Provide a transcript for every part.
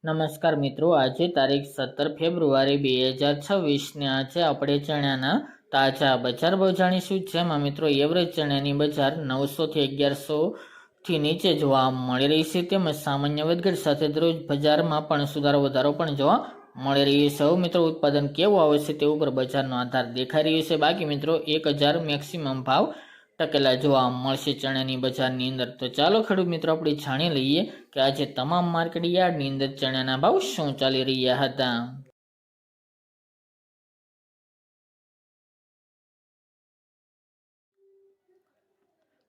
નમસ્કાર મિત્રો, આજે તારીખ 17 ફેબ્રુઆરી 2026 ને આજે આપણે ચણાના તાજા બજાર ભાવ જાણીશું। જેમાં મિત્રો એવરેજ ચણાની બજાર 900 થી 1100 થી નીચે જોવા મળી રહી છે, તેમજ સામાન્ય વધઘટ સાથે દરરોજ બજારમાં પણ સુધારો વધારો પણ જોવા મળી રહ્યો છે। મિત્રો ઉત્પાદન કેવું આવે છે તે ઉપર બજારનો આધાર દેખાઈ રહ્યો છે। બાકી મિત્રો 1000 મેક્સિમમ ભાવ ટકેલા જોવા મળશે ચણાની બજારની અંદર। તો ચાલો ખેડૂત મિત્રો આપણે જાણી લઈએ કે આજે તમામ માર્કેટ યાર્ડની અંદર ચણાના ભાવ શું ચાલી રહ્યા હતા।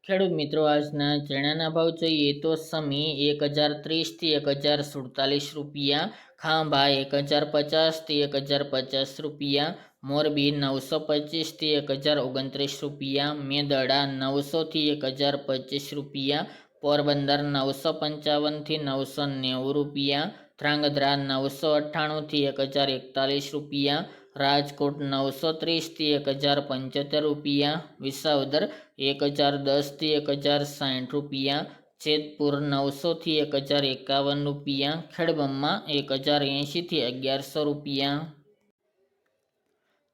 ખેડૂત મિત્રો આજના ચણાના ભાવ જોઈએ તો સમી 1030 થી 1047 રૂપિયા, ખાંભા 1050 થી 1050 રૂપિયા, મોરબી 925 થી 1029 રૂપિયા, મેદડા 900 થી 1025 રૂપિયા, પોરબંદર 955 થી 990 રૂપિયા, ધ્રાંગધ્રા 998 થી 1041 રૂપિયા, રાજકોટ 930 થી 1075 રૂપિયા, વિસાવદર 1010 થી 1060 રૂપિયા, જેતપુર 900 થી 1051 રૂપિયા, ખેડબ્રહ્મા 1080 થી 1100 રૂપિયા,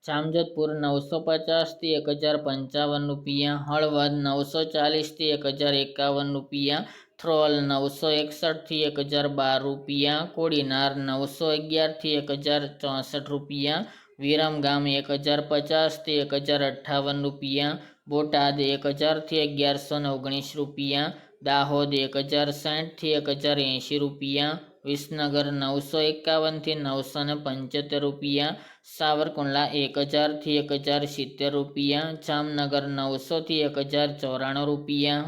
જામજોધપુર 950 થી 1055 રૂપિયા, હળવદ 940 થી 1051 રૂપિયા, થ્રોલ 961 થી 1012 રૂપિયા, કોડીનાર 911 થી 1064 રૂપિયા, વિરમગામ 1050 થી 1058 રૂપિયા, બોટાદ 1000 થી 1119 રૂપિયા, દાહોદ 1060 થી 1080 રૂપિયા, વિસનગર 951 થી 975 રૂપિયા, સાવરકુંડલા 1000 થી 1070 રૂપિયા, જામનગર 900 થી 1094 રૂપિયા,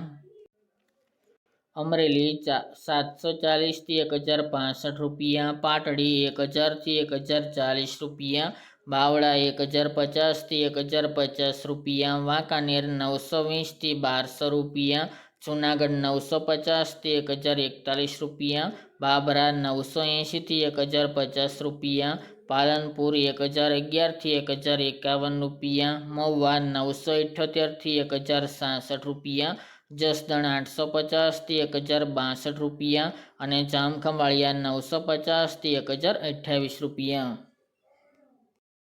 અમરેલી 740 થી 1065 રૂપિયા, પાટડી 1000 થી 1040 રૂપિયા, બાવળા 1050 થી 1050 રૂપિયા, વાંકાનેર 920 થી 1200 રૂપિયા, જૂનાગઢ 950 થી 1041 રૂપિયા, બાબરા 980 થી 1050 રૂપિયા, પાલનપુર 1011 થી 1051 રૂપિયા, મહુવા 978 થી 1066 રૂપિયા, જસદણ 850 થી 1062 રૂપિયા અને જામખંભાળિયા 950 થી 1028 રૂપિયા।